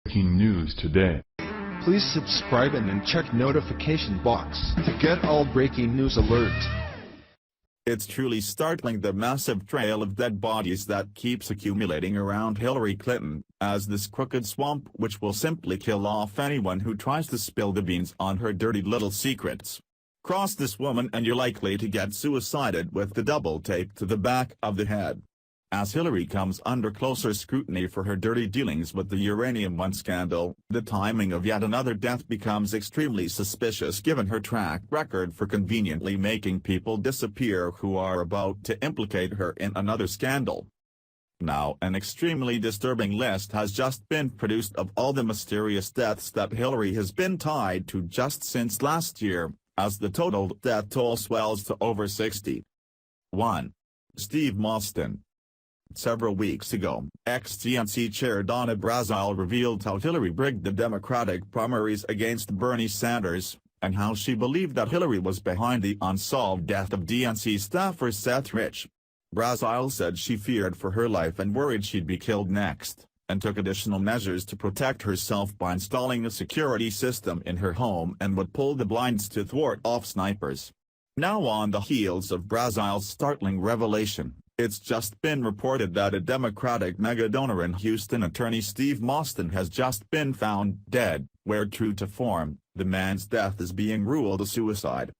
Breaking news today. Please subscribe and then check notification box to get all breaking news alerts. It's truly startling, the massive trail of dead bodies that keeps accumulating around Hillary Clinton, as this crooked swamp which will simply kill off anyone who tries to spill the beans on her dirty little secrets. Cross this woman and you're likely to get suicided with the double tape to the back of the head. As Hillary comes under closer scrutiny for her dirty dealings with the Uranium One scandal, the timing of yet another death becomes extremely suspicious given her track record for conveniently making people disappear who are about to implicate her in another scandal. Now an extremely disturbing list has just been produced of all the mysterious deaths that Hillary has been tied to just since last year, as the total death toll swells to over 60. 1. Steve Mostyn. Several weeks ago, ex-DNC Chair Donna Brazile revealed how Hillary rigged the Democratic primaries against Bernie Sanders, and how she believed that Hillary was behind the unsolved death of DNC staffer Seth Rich. Brazile said she feared for her life and worried she'd be killed next, and took additional measures to protect herself by installing a security system in her home and would pull the blinds to thwart off snipers. Now, on the heels of Brazile's startling revelation, it's just been reported that a Democratic mega-donor in Houston, attorney Steve Mostyn, has just been found dead, where true to form, the man's death is being ruled a suicide.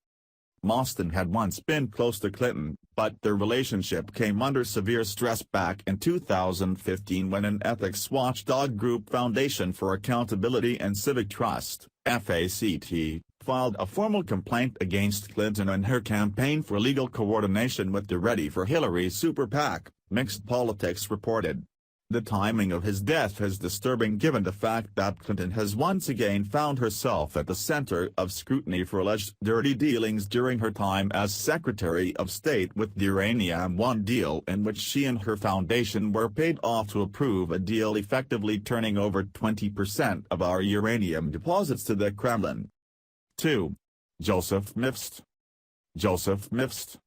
Mostyn had once been close to Clinton, but their relationship came under severe stress back in 2015 when an ethics watchdog group, Foundation for Accountability and Civic Trust, FACT, filed a formal complaint against Clinton and her campaign for legal coordination with the Ready for Hillary super PAC, Mixed Politics reported. The timing of his death is disturbing given the fact that Clinton has once again found herself at the center of scrutiny for alleged dirty dealings during her time as Secretary of State with the Uranium One deal, in which she and her foundation were paid off to approve a deal effectively turning over 20% of our uranium deposits to the Kremlin. 2. Joseph Mifst. Joseph Mifst.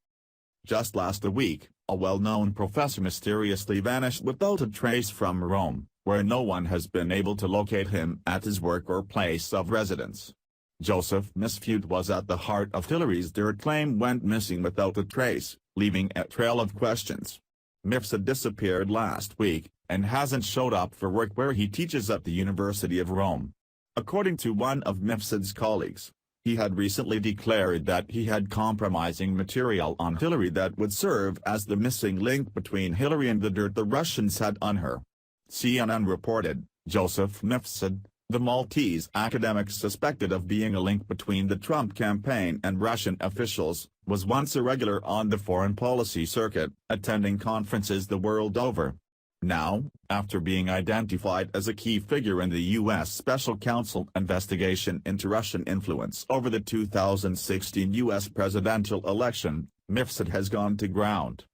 Just last week, a well-known professor mysteriously vanished without a trace from Rome, where no one has been able to locate him at his work or place of residence. Joseph Mifst was at the heart of Hillary's dirt claim went missing without a trace, leaving a trail of questions. Mifst disappeared last week, and hasn't showed up for work where he teaches at the University of Rome. According to one of Mifst's colleagues, he had recently declared that he had compromising material on Hillary that would serve as the missing link between Hillary and the dirt the Russians had on her. CNN reported, Joseph Mifst, the Maltese academic suspected of being a link between the Trump campaign and Russian officials, was once a regular on the foreign policy circuit, attending conferences the world over. Now, after being identified as a key figure in the U.S. Special Counsel investigation into Russian influence over the 2016 U.S. presidential election, Mifst has gone to ground.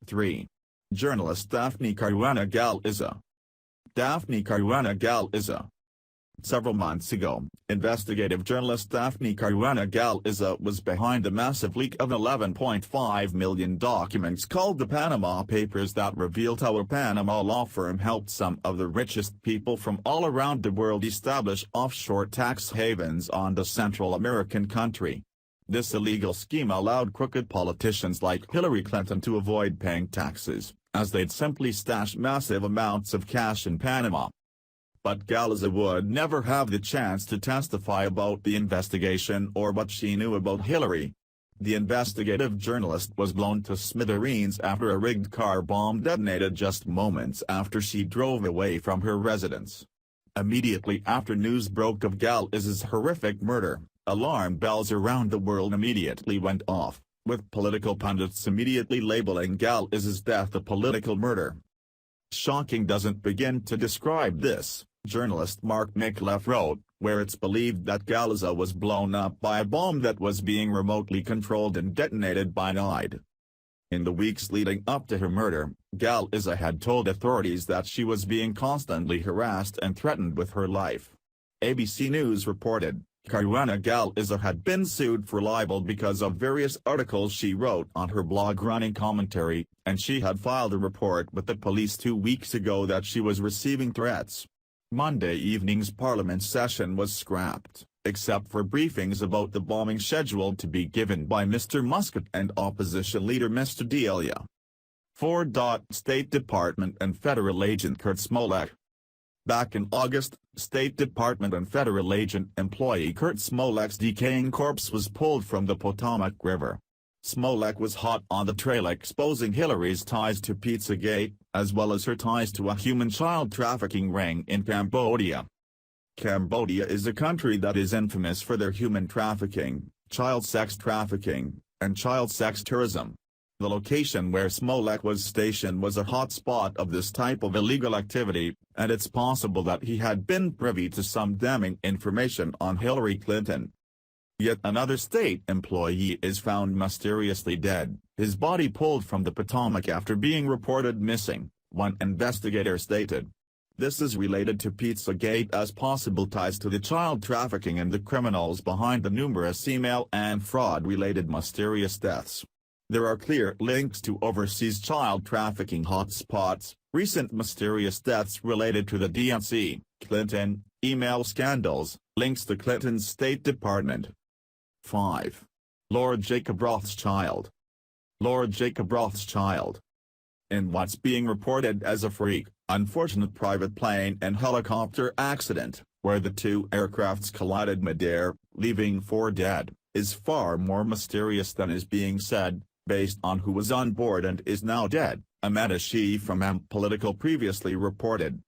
3. Journalist Daphne Caruana Galizia. Daphne Caruana Galizia. Several months ago, investigative journalist Daphne Caruana Galizia was behind the massive leak of 11.5 million documents called the Panama Papers that revealed how a Panama law firm helped some of the richest people from all around the world establish offshore tax havens on the Central American country. This illegal scheme allowed crooked politicians like Hillary Clinton to avoid paying taxes, as they'd simply stash massive amounts of cash in Panama. But Galizia would never have the chance to testify about the investigation or what she knew about Hillary. The investigative journalist was blown to smithereens after a rigged car bomb detonated just moments after she drove away from her residence. Immediately after news broke of Galizia's horrific murder, alarm bells around the world immediately went off, with political pundits immediately labeling Galizia's death a political murder. Shocking doesn't begin to describe this, journalist Mark Micallef wrote, where it's believed that Galizia was blown up by a bomb that was being remotely controlled and detonated by night. In the weeks leading up to her murder, Galizia had told authorities that she was being constantly harassed and threatened with her life. ABC News reported, Caruana Galizia had been sued for libel because of various articles she wrote on her blog Running Commentary, and she had filed a report with the police 2 weeks ago that she was receiving threats. Monday evening's Parliament session was scrapped, except for briefings about the bombing scheduled to be given by Mr. Muscat and opposition leader Mr. Delia. 4. State Department and Federal Agent Kurt Smollett. Back in August, State Department and Federal Agent employee Kurt Smollett's decaying corpse was pulled from the Potomac River. Smollett was hot on the trail exposing Hillary's ties to Pizzagate, as well as her ties to a human child trafficking ring in Cambodia. Cambodia is a country that is infamous for their human trafficking, child sex trafficking, and child sex tourism. The location where Smollett was stationed was a hot spot of this type of illegal activity, and it's possible that he had been privy to some damning information on Hillary Clinton. Yet another state employee is found mysteriously dead, his body pulled from the Potomac after being reported missing, one investigator stated. This is related to Pizzagate as possible ties to the child trafficking and the criminals behind the numerous email and fraud-related mysterious deaths. There are clear links to overseas child trafficking hotspots, recent mysterious deaths related to the DNC, Clinton, email scandals, links to Clinton's State Department. 5. Lord Jacob Rothschild. Lord Jacob Rothschild. In what's being reported as a freak, unfortunate private plane and helicopter accident, where the two aircrafts collided mid-air, leaving 4 dead, is far more mysterious than is being said, based on who was on board and is now dead, Amanda Shee from Politico previously reported.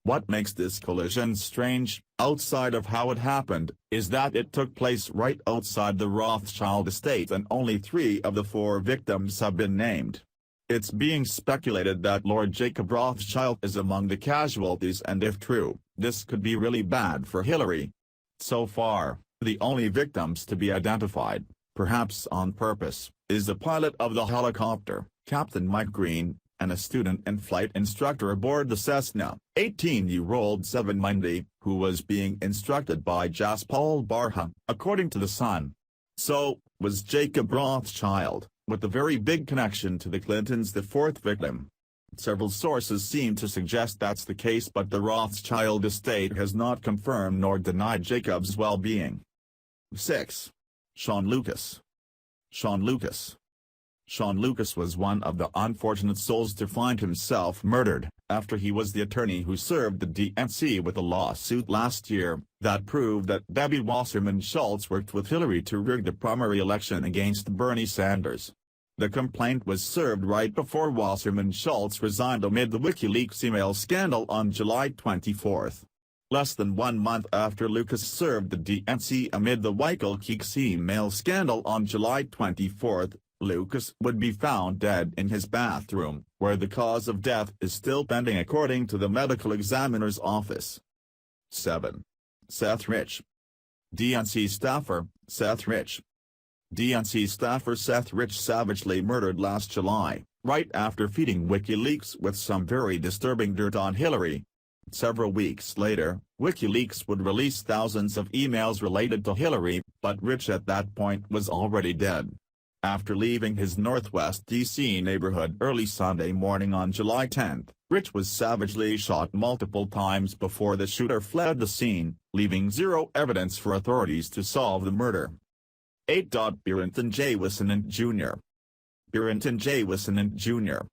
What makes this collision strange, outside of how it happened, is that it took place right outside the Rothschild estate and only 3 of the 4 victims have been named. It's being speculated that Lord Jacob Rothschild is among the casualties, and if true, this could be really bad for Hillary. So far, the only victims to be identified, perhaps on purpose, is the pilot of the helicopter, Captain Mike Green, and a student and flight instructor aboard the Cessna, 18-year-old Seven Mundy, who was being instructed by Jaspal Barha, according to The Sun. So, was Jacob Rothschild, with a very big connection to the Clintons, the 4th victim? Several sources seem to suggest that's the case, but the Rothschild estate has not confirmed nor denied Jacob's well-being. 6. Sean Lucas. Sean Lucas. Sean Lucas was one of the unfortunate souls to find himself murdered, after he was the attorney who served the DNC with a lawsuit last year, that proved that Debbie Wasserman Schultz worked with Hillary to rig the primary election against Bernie Sanders. The complaint was served right before Wasserman Schultz resigned amid the WikiLeaks email scandal on July 24. Less than 1 month after Lucas served the DNC amid the WikiLeaks email scandal on July 24, Lucas would be found dead in his bathroom, where the cause of death is still pending according to the medical examiner's office. 7. Seth Rich. DNC staffer, Seth Rich. DNC staffer Seth Rich savagely murdered last July, right after feeding WikiLeaks with some very disturbing dirt on Hillary. Several weeks later, WikiLeaks would release thousands of emails related to Hillary, but Rich at that point was already dead. After leaving his Northwest D.C. neighborhood early Sunday morning on July 10, Rich was savagely shot multiple times before the shooter fled the scene, leaving 0 evidence for authorities to solve the murder. 8. Barrington J. Wissenant Jr. Barrington J. Wissenant Jr.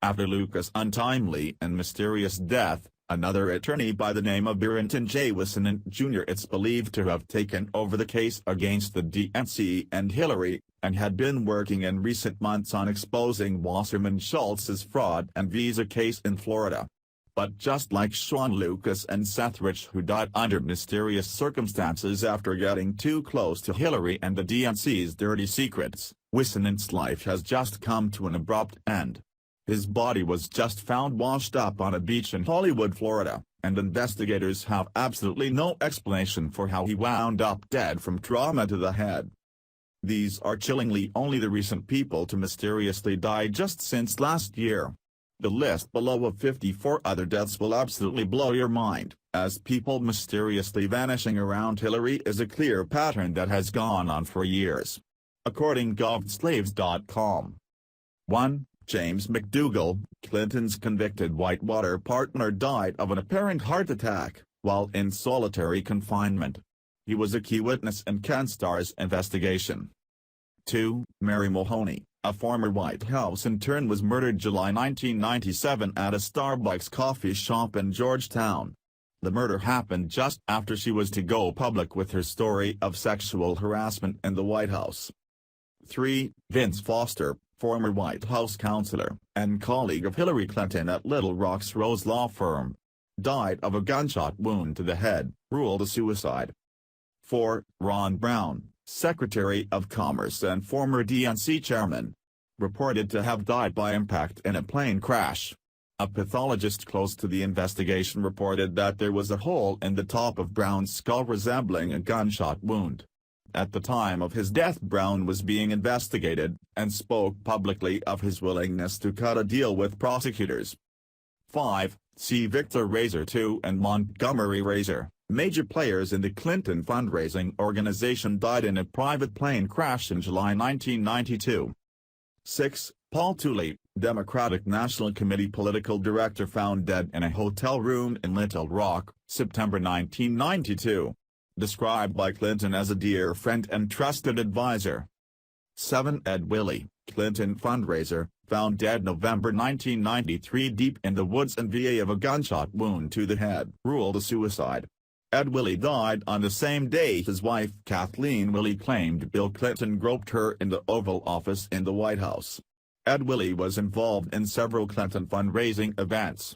After Lucas' untimely and mysterious death, another attorney by the name of Barrington J. Wissenant Jr. is believed to have taken over the case against the DNC and Hillary, and had been working in recent months on exposing Wasserman Schultz's fraud and visa case in Florida. But just like Sean Lucas and Seth Rich, who died under mysterious circumstances after getting too close to Hillary and the DNC's dirty secrets, Wissenant's life has just come to an abrupt end. His body was just found washed up on a beach in Hollywood, Florida, and investigators have absolutely no explanation for how he wound up dead from trauma to the head. These are chillingly only the recent people to mysteriously die just since last year. The list below of 54 other deaths will absolutely blow your mind, as people mysteriously vanishing around Hillary is a clear pattern that has gone on for years. According to GovSlaves.com. 1. James McDougal, Clinton's convicted Whitewater partner, died of an apparent heart attack while in solitary confinement. He was a key witness in CanStar's investigation. 2. Mary Mahoney, a former White House intern, was murdered July 1997 at a Starbucks coffee shop in Georgetown. The murder happened just after she was to go public with her story of sexual harassment in the White House. 3. Vince Foster, former White House counselor and colleague of Hillary Clinton at Little Rock's Rose law firm, died of a gunshot wound to the head, ruled a suicide. 4. Ron Brown, Secretary of Commerce and former DNC chairman, reported to have died by impact in a plane crash. A pathologist close to the investigation reported that there was a hole in the top of Brown's skull resembling a gunshot wound. At the time of his death, Brown was being investigated, and spoke publicly of his willingness to cut a deal with prosecutors. 5. C. Victor Razor II and Montgomery Razor, major players in the Clinton fundraising organization, died in a private plane crash in July 1992. 6. Paul Tooley, Democratic National Committee political director, found dead in a hotel room in Little Rock, September 1992. Described by Clinton as a dear friend and trusted advisor. 7. Ed Willie, Clinton fundraiser, found dead November 1993 deep in the woods in VA of a gunshot wound to the head, ruled a suicide. Ed Willie died on the same day his wife Kathleen Willie claimed Bill Clinton groped her in the Oval Office in the White House. Ed Willie was involved in several Clinton fundraising events.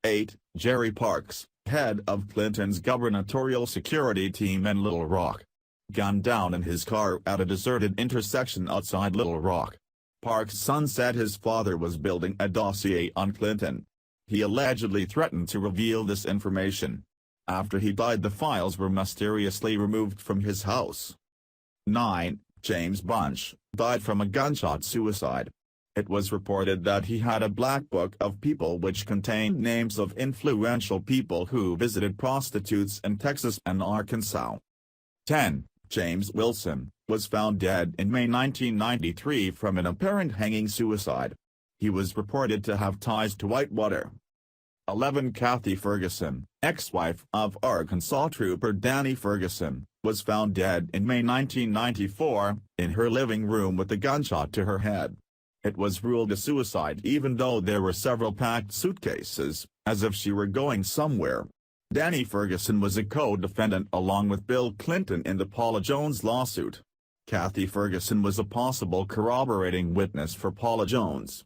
8. Jerry Parks, head of Clinton's gubernatorial security team in Little Rock, gunned down in his car at a deserted intersection outside Little Rock. Parks' son said his father was building a dossier on Clinton. He allegedly threatened to reveal this information. After he died, the files were mysteriously removed from his house. 9. James Bunch, died from a gunshot suicide. It was reported that he had a black book of people which contained names of influential people who visited prostitutes in Texas and Arkansas. 10. James Wilson, was found dead in May 1993 from an apparent hanging suicide. He was reported to have ties to Whitewater. 11. Kathy Ferguson, ex-wife of Arkansas Trooper Danny Ferguson, was found dead in May 1994, in her living room with a gunshot to her head. It was ruled a suicide even though there were several packed suitcases, as if she were going somewhere. Danny Ferguson was a co-defendant along with Bill Clinton in the Paula Jones lawsuit. Kathy Ferguson was a possible corroborating witness for Paula Jones.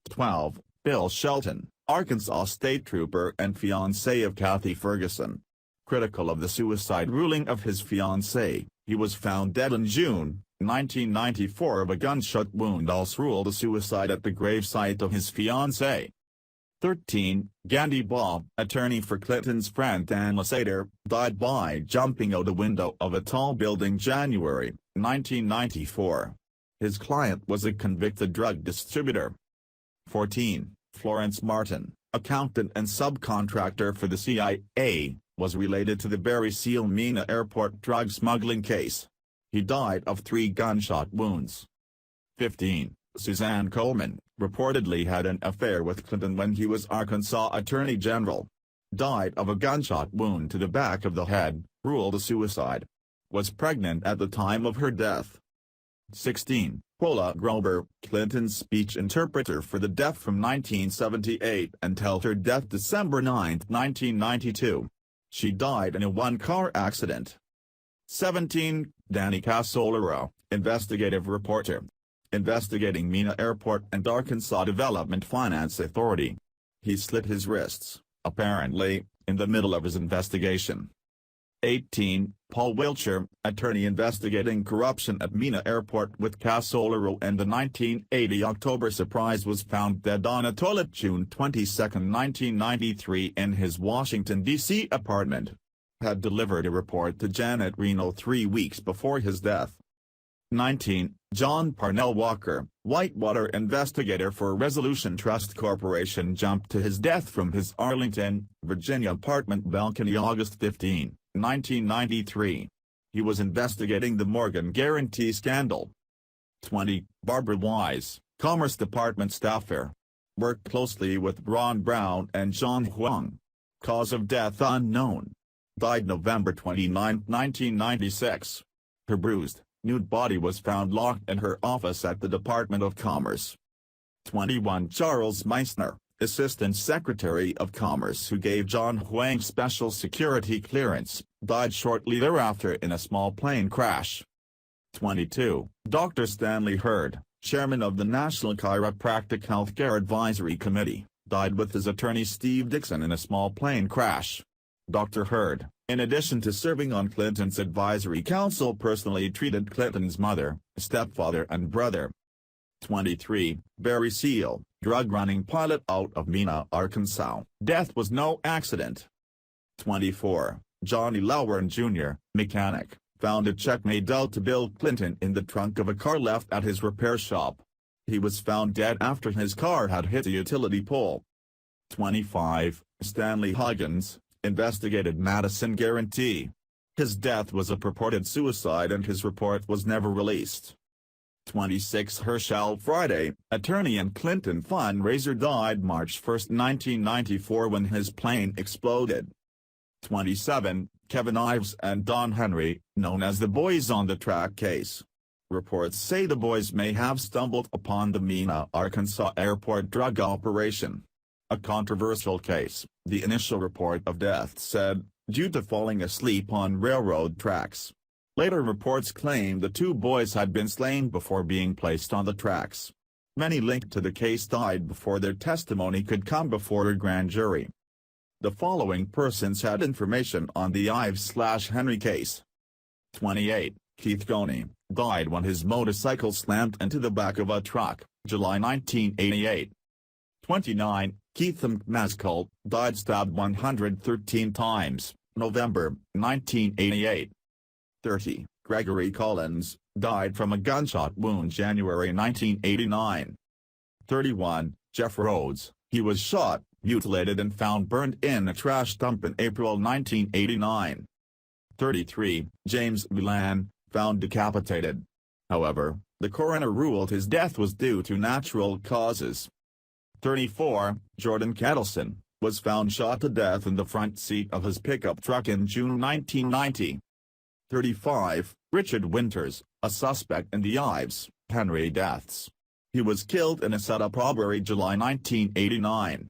12. Bill Shelton, Arkansas State Trooper and fiancé of Kathy Ferguson. Critical of the suicide ruling of his fiancé, he was found dead in June 1994 of a gunshot wound, also ruled a suicide at the gravesite of his fiancée. 13. Gandhi Bob, attorney for Clinton's friend Dan Lasater, died by jumping out a window of a tall building January 1994. His client was a convicted drug distributor. 14. Florence Martin, accountant and subcontractor for the CIA, was related to the Barry Seal Mena Airport drug smuggling case. He died of 3 gunshot wounds. 15. Suzanne Coleman, reportedly had an affair with Clinton when he was Arkansas Attorney General. Died of a gunshot wound to the back of the head, ruled a suicide. Was pregnant at the time of her death. 16. Paula Grober, Clinton's speech interpreter for the deaf from 1978 until her death December 9, 1992. She died in a one-car accident. 17. Danny Casolaro, investigative reporter. Investigating Mena Airport and Arkansas Development Finance Authority. He slit his wrists, apparently, in the middle of his investigation. 18. Paul Wiltshire, attorney investigating corruption at Mena Airport with Casolaro, and the 1980 October surprise, was found dead on a toilet June 22, 1993 in his Washington, D.C. apartment. Had delivered a report to Janet Reno 3 weeks before his death. 19. John Parnell Walker, Whitewater investigator for Resolution Trust Corporation, jumped to his death from his Arlington, Virginia apartment balcony August 15, 1993. He was investigating the Morgan Guarantee scandal. 20. Barbara Wise, Commerce Department staffer. Worked closely with Ron Brown and John Huang. Cause of death unknown. Died November 29, 1996. Her bruised, nude body was found locked in her office at the Department of Commerce. 21 Charles Meissner, Assistant Secretary of Commerce who gave John Huang special security clearance, died shortly thereafter in a small plane crash. 22 Dr. Stanley Hurd, Chairman of the National Chiropractic Healthcare Advisory Committee, died with his attorney Steve Dixon in a small plane crash. Dr. Hurd, in addition to serving on Clinton's advisory council, personally treated Clinton's mother, stepfather and brother. 23 Barry Seal, drug-running pilot out of Mena, Arkansas. Death was no accident. 24 Johnny Lowern Jr., mechanic, found a check made out to Bill Clinton in the trunk of a car left at his repair shop. He was found dead after his car had hit a utility pole. 25 Stanley Huggins, investigated Madison Guarantee. His death was a purported suicide and his report was never released. 26 Herschel Friday, attorney and Clinton fundraiser, died March 1, 1994 when his plane exploded. 27 Kevin Ives and Don Henry, known as the Boys on the Track case. Reports say the boys may have stumbled upon the Mena, Arkansas airport drug operation. A controversial case, the initial report of death said, due to falling asleep on railroad tracks. Later reports claimed the two boys had been slain before being placed on the tracks. Many linked to the case died before their testimony could come before a grand jury. The following persons had information on the Ives/Henry case. 28 Keith Goney, died when his motorcycle slammed into the back of a truck, July 1988. 29 Keith McMaskill, died stabbed 113 times, November 1988. 30 Gregory Collins, died from a gunshot wound, January 1989. 31 Jeff Rhodes, he was shot, mutilated and found burned in a trash dump in April 1989. 33 James Milan, found decapitated. However, the coroner ruled his death was due to natural causes. 34 Jordan Kettleson, was found shot to death in the front seat of his pickup truck in June 1990. 35 Richard Winters, a suspect in the Ives/Henry deaths. He was killed in a setup robbery July 1989.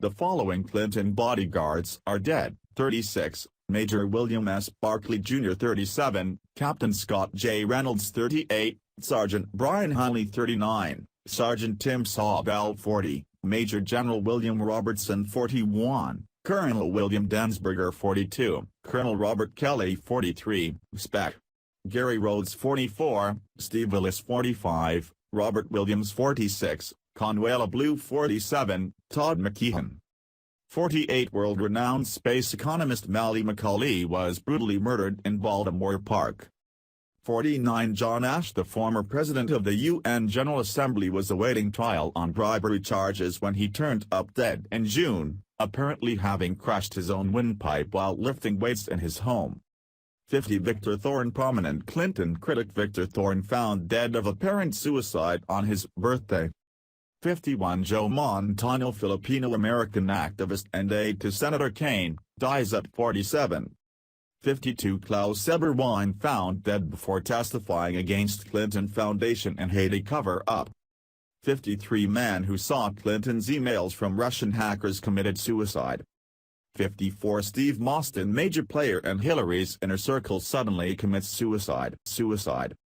The following Clinton bodyguards are dead. 36 Major William S. Barkley Jr. 37, Captain Scott J. Reynolds 38, Sergeant Brian Hunley 39, Sergeant Tim Sawbell 40, Major General William Robertson 41, Colonel William Densberger 42, Colonel Robert Kelly 43, Spec. Gary Rhodes 44, Steve Willis 45, Robert Williams 46, Conwela Blue 47, Todd McKeon 48. World-renowned space economist Mally Macaulay was brutally murdered in Baltimore Park. 49. John Ash, the former president of the UN General Assembly, was awaiting trial on bribery charges when he turned up dead in June, apparently having crushed his own windpipe while lifting weights in his home. 50. Victor Thorne, prominent Clinton critic Victor Thorne, found dead of apparent suicide on his birthday. 51. Joe Montano, Filipino-American activist and aide to Senator Kane, dies at 47. 52. Klaus Eberwein, found dead before testifying against Clinton Foundation and Haiti cover-up. 53. Man who saw Clinton's emails from Russian hackers committed suicide. 54. Steve Mostyn, major player in Hillary's inner circle, suddenly commits suicide.